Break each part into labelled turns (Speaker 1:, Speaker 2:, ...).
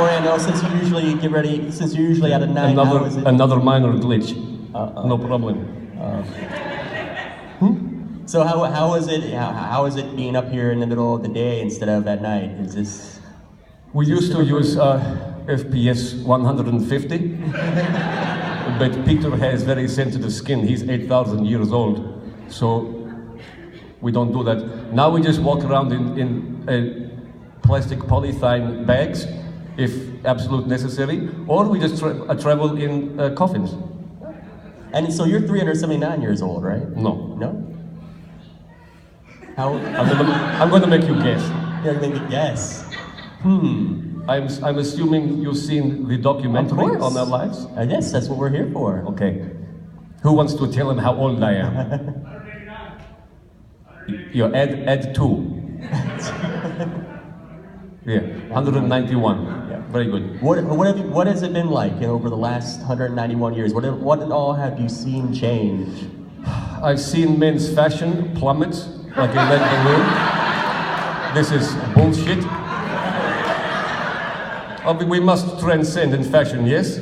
Speaker 1: Moreno, since you usually get ready, since you're usually at a night, how is it?
Speaker 2: Another minor glitch. No problem.
Speaker 1: So how is it? How is it being up here in the middle of the day instead of at night? Is this?
Speaker 2: We used to use FPS 150, but Peter has very sensitive skin. He's 8,000 years old, so we don't do that. Now we just walk around in plastic polythene bags, if absolute necessary, or we just travel in coffins.
Speaker 1: And so you're 379 years old, right?
Speaker 2: No.
Speaker 1: No? How?
Speaker 2: I'm going to make you guess.
Speaker 1: You're gonna make me guess.
Speaker 2: I'm assuming you've seen the documentary
Speaker 1: Of course.
Speaker 2: on our lives?
Speaker 1: Yes, that's what we're here for.
Speaker 2: Okay. Who wants to tell him how old I am? You're add 2. Yeah, 191.
Speaker 1: Yeah.
Speaker 2: Very good.
Speaker 1: What has it been like over the last 191 years? What all have you seen change?
Speaker 2: I've seen men's fashion plummet like a lead balloon. This is bullshit. We must transcend in fashion, yes?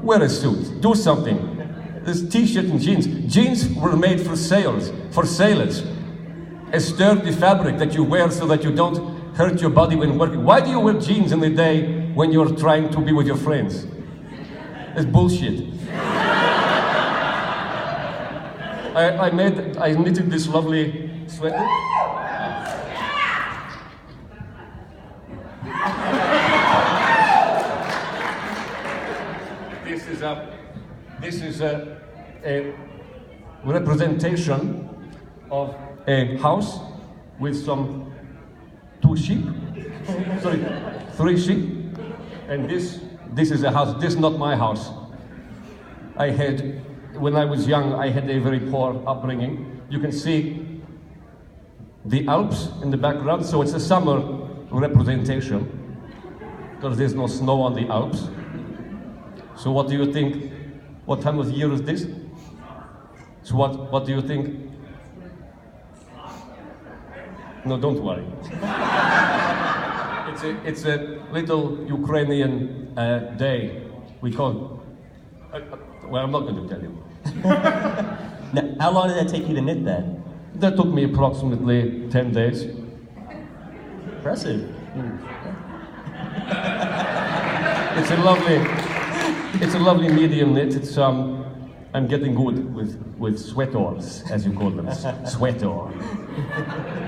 Speaker 2: Wear a suit, do something. This t-shirt and jeans. Jeans were made for sailors. A sturdy fabric that you wear so that you don't hurt your body when working. Why do you wear jeans in the day when you're trying to be with your friends? It's bullshit. I knitted this lovely sweater. This is a representation of a house with some 2 sheep, sorry, 3 sheep, and this is a house. This is not my house. When I was young, I had a very poor upbringing. You can see the Alps in the background, so it's a summer representation because there's no snow on the Alps. So what do you think? What time of year is this? So what do you think? No, don't worry. It's a little Ukrainian day. We call. Well, I'm not going to tell you.
Speaker 1: Now, how long did that take you to knit that?
Speaker 2: That took me approximately 10 days.
Speaker 1: Impressive.
Speaker 2: It's a lovely medium knit. It's I'm getting good with sweaters, as you call them. Sweater.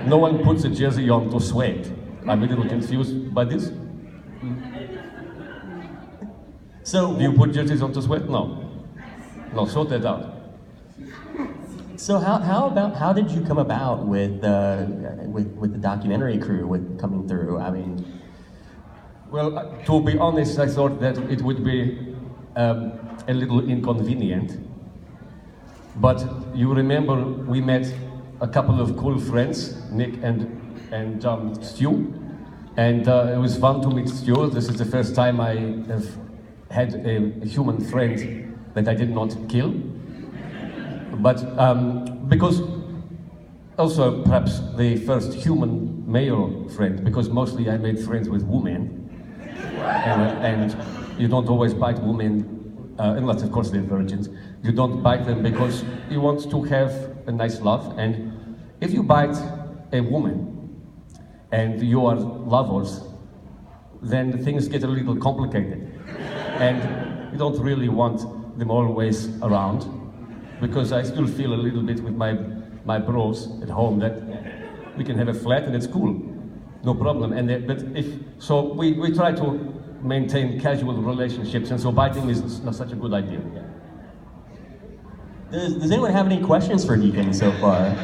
Speaker 2: No one puts a jersey on to sweat. I'm a little confused by this.
Speaker 1: So
Speaker 2: Do you put jerseys on to sweat? No. No, sort that out.
Speaker 1: So how did you come about with the documentary crew with coming through? I mean,
Speaker 2: Well, to be honest, I thought that it would be a little inconvenient. But you remember we met a couple of cool friends, Nick and Stu, and it was fun to meet Stu. This is the first time I have had a human friend that I did not kill. But because also perhaps the first human male friend, because mostly I made friends with women. And you don't always bite women, unless of course they're virgins. You don't bite them because you want to have a nice love. And if you bite a woman and you are lovers, then things get a little complicated. And you don't really want them always around, because I still feel a little bit with my bros at home that we can have a flat and it's cool. No problem. So we try to maintain casual relationships, and so biting is not such a good idea.
Speaker 1: does anyone have any questions for Deacon so far?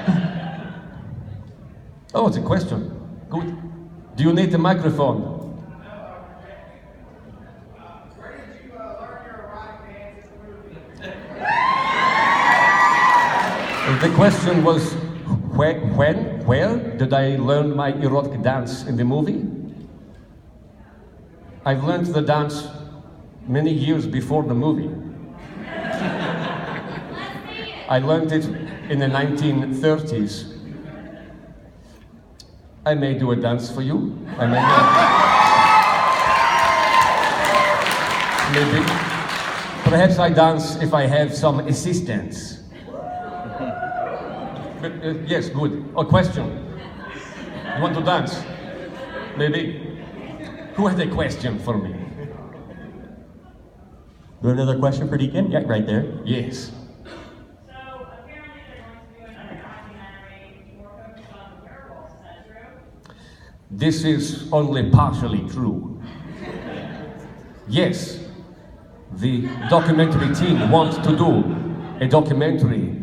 Speaker 2: Oh, it's a question. Good. Do you need a microphone?
Speaker 3: Where did you learn your erotic dance in the movie?
Speaker 2: The question was, where did I learn my erotic dance in the movie? I learned the dance many years before the movie. I learned it in the 1930s. I may do a dance for you. I may not. maybe. Perhaps I dance if I have some assistance. But, yes, good. A question. You want to dance? Maybe. Who has a question for me?
Speaker 1: You have another question for Deacon? Yeah, right there.
Speaker 2: Yes.
Speaker 4: So apparently they're going to do another documentary more focused on the werewolves. Is that true?
Speaker 2: This is only partially true. Yes, the documentary team wants to do a documentary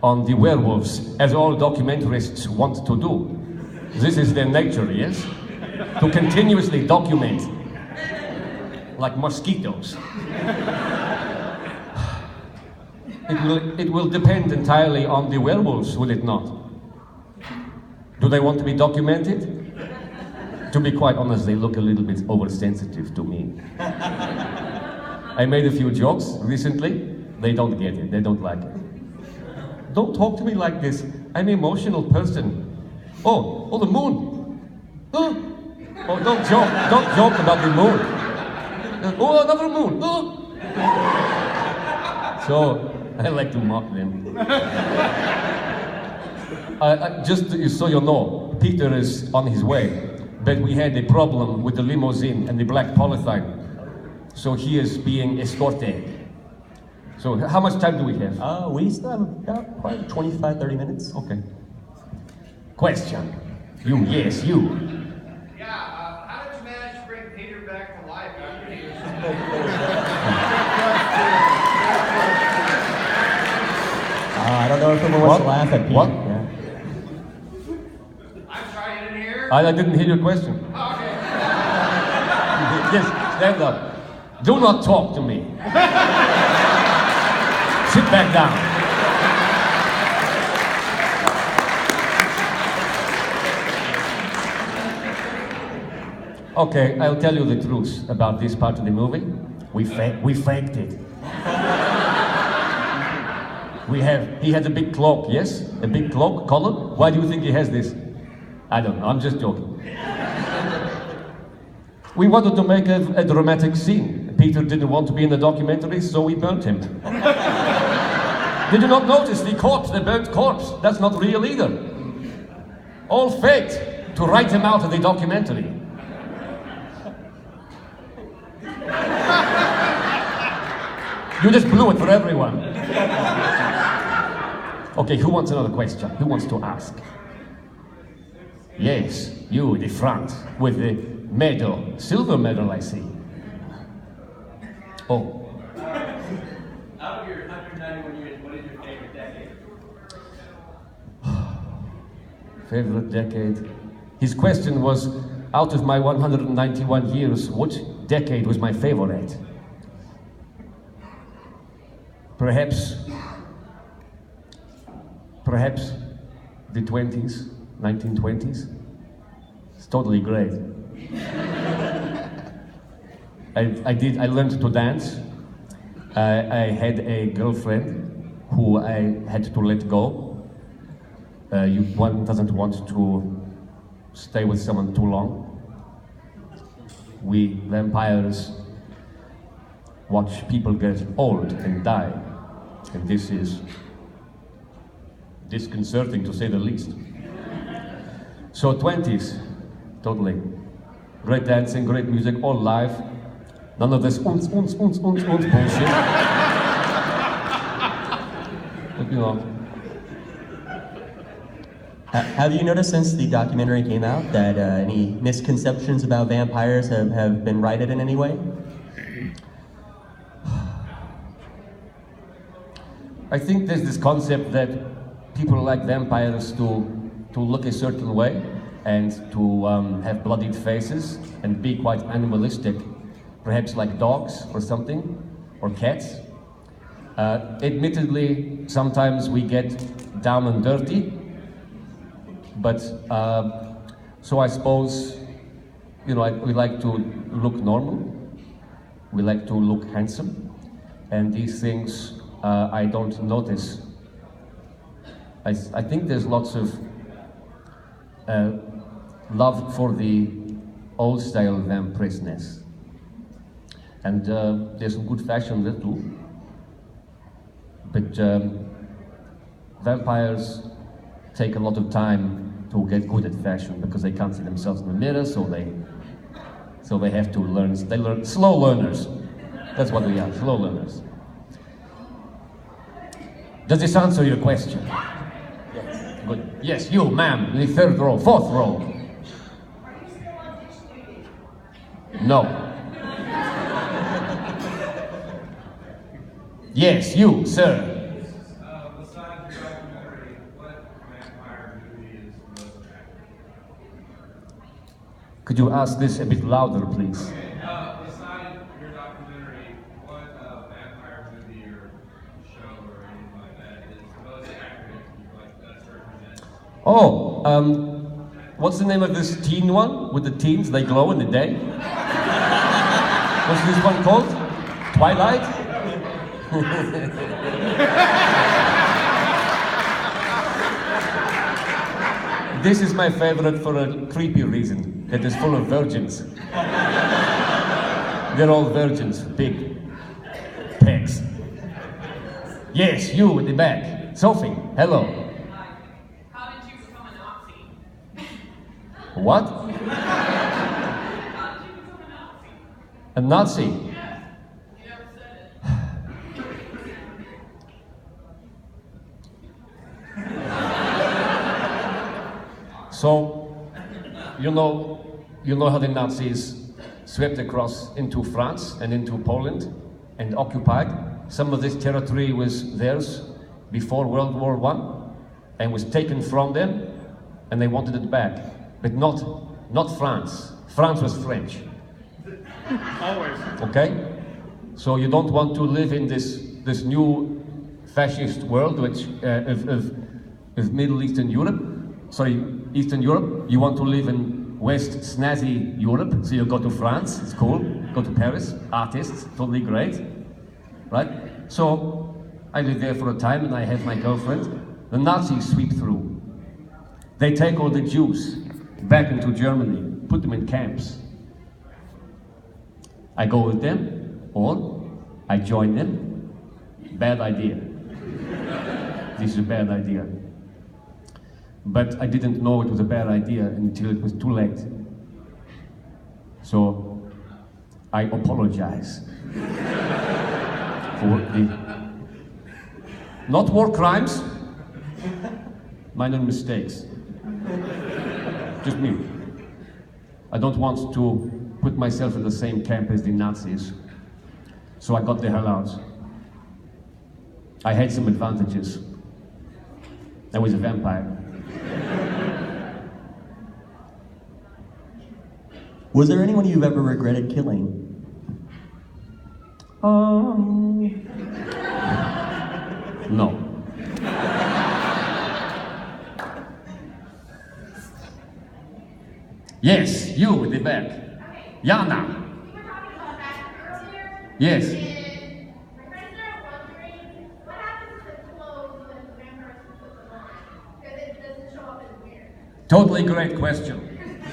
Speaker 2: on the werewolves, as all documentarists want to do. This is their nature, yes? To continuously document, like mosquitoes. It will depend entirely on the werewolves, will it not? Do they want to be documented? To be quite honest, they look a little bit oversensitive to me. I made a few jokes recently. They don't get it. They don't like it. Don't talk to me like this. I'm an emotional person. Oh, the moon. Oh, don't joke. Don't joke about the moon. Oh, another moon. Oh. So, I like to mock them. Just so you know, Peter is on his way. But we had a problem with the limousine and the black polythene. So he is being escorted. So how much time do we have?
Speaker 1: We still have about probably 25, 30 minutes.
Speaker 2: Okay. Question. You, yes, you.
Speaker 3: Yeah, how did you manage to bring Peter back to life after he was...
Speaker 1: I don't know if anyone wants to laugh at Pete.
Speaker 2: What?
Speaker 1: Yeah.
Speaker 3: I'm sorry, you didn't hear?
Speaker 2: I didn't hear your question.
Speaker 3: Okay.
Speaker 2: Yes, stand up. Do not talk to me. Sit back down. Okay, I'll tell you the truth about this part of the movie. We faked it. He has a big cloak, yes? A big cloak, collar. Why do you think he has this? I don't know, I'm just joking. We wanted to make a dramatic scene. Peter didn't want to be in the documentary, so we burnt him. Did you not notice the corpse, the burnt corpse? That's not real either. All faked to write him out of the documentary. You just blew it for everyone. Okay, who wants another question? Who wants to ask? Yes, you, the front, with the medal, silver medal, I see. Oh.
Speaker 5: Out of your 191 years, what is your favorite decade?
Speaker 2: Favorite decade? His question was, out of my 191 years, which decade was my favorite? Perhaps the 20s, 1920s. It's totally great. I learned to dance. I had a girlfriend who I had to let go. One doesn't want to stay with someone too long. We vampires watch people get old and die. And this is disconcerting to say the least. So 20s, totally. Great dancing, great music, all live. None of this bullshit. But, you know.
Speaker 1: Have you noticed since the documentary came out that any misconceptions about vampires have been righted in any way?
Speaker 2: I think there's this concept that people like vampires to look a certain way and to have bloodied faces and be quite animalistic, perhaps like dogs or something, or cats. Admittedly, sometimes we get down and dirty, but so I suppose, you know, we like to look normal, we like to look handsome, and these things I don't notice. I think there's lots of love for the old style vampiresness. And there's some good fashion there too. But vampires take a lot of time to get good at fashion because they can't see themselves in the mirror, so they have to learn. They learn, slow learners. That's what we are, slow learners. Does this answer your question? Yes. Good. Yes, you, ma'am, in the third row, fourth row. No. Yes, you, sir.
Speaker 3: Besides your documentary, what vampire movie is the most accurate?
Speaker 2: Could you ask this a bit louder, please?
Speaker 3: Besides your documentary, what vampire movie or show or anything like that is the most accurate, like best represents?
Speaker 2: Oh, what's the name of this teen one with the teens? They glow in the day. What's this one called? Twilight? This is my favorite for a creepy reason. It is full of virgins. They're all virgins, big pegs. Yes, you in the back. Sophie, hello.
Speaker 4: How did you become a Nazi?
Speaker 2: What?
Speaker 4: How did you become a Nazi?
Speaker 2: A Nazi?
Speaker 4: Yes. You never said it.
Speaker 2: So, you know how the Nazis swept across into France and into Poland and occupied. Some of this territory was theirs before World War I and was taken from them, and they wanted it back. But not France. France was French.
Speaker 3: Always.
Speaker 2: Okay? So you don't want to live in this new fascist world which of Middle Eastern Europe. Sorry, Eastern Europe. You want to live in West snazzy Europe, so you go to France, it's cool. Go to Paris, artists, totally great. Right? So I live there for a time and I have my girlfriend. The Nazis sweep through. They take all the Jews back into Germany, put them in camps. I go with them, or I join them. Bad idea. This is a bad idea. But I didn't know it was a bad idea until it was too late. So I apologize for the, not war crimes, minor mistakes. Just me. I don't want to put myself in the same camp as the Nazis. So I got the hell out. I had some advantages. I was a vampire.
Speaker 1: Was there anyone you've ever regretted killing?
Speaker 2: No. Yes, you in the back. Jana.
Speaker 6: We were talking about that earlier.
Speaker 2: Yes.
Speaker 6: And my friends are wondering what happens to the clothes when the vampires put them on? Because it doesn't show up as weird.
Speaker 2: Totally great question.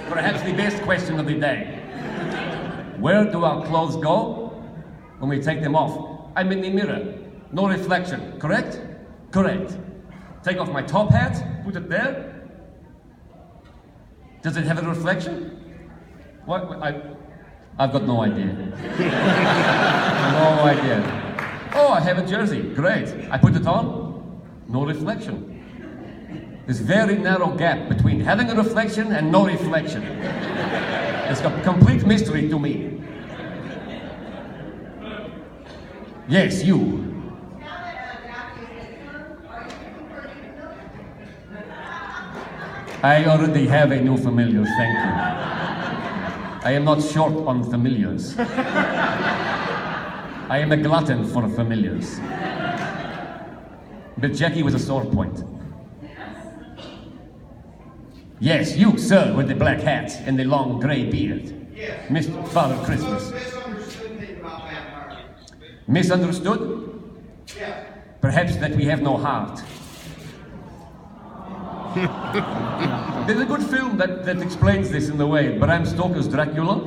Speaker 2: Perhaps the best question of the day. Where do our clothes go when we take them off? I'm in the mirror. No reflection, correct? Correct. Take off my top hat, put it there. Does it have a reflection? What? I've got no idea. No idea. Oh, I have a jersey. Great. I put it on. No reflection. This very narrow gap between having a reflection and no reflection. It's a complete mystery to me. Yes, you.
Speaker 6: Now that Daphne is confirmed, are you looking for a new familiar?
Speaker 2: I already have a new familiar, thank you. I am not short on familiars. I am a glutton for familiars. But Jackie was a sore point. Yes, you, sir, with the black hat and the long grey beard.
Speaker 3: Yes.
Speaker 2: Mr. Father Christmas.
Speaker 3: Misunderstood thing about vampires.
Speaker 2: Misunderstood?
Speaker 3: Yes.
Speaker 2: Perhaps that we have no heart. There's a good film that explains this in a way. Bram Stoker's Dracula.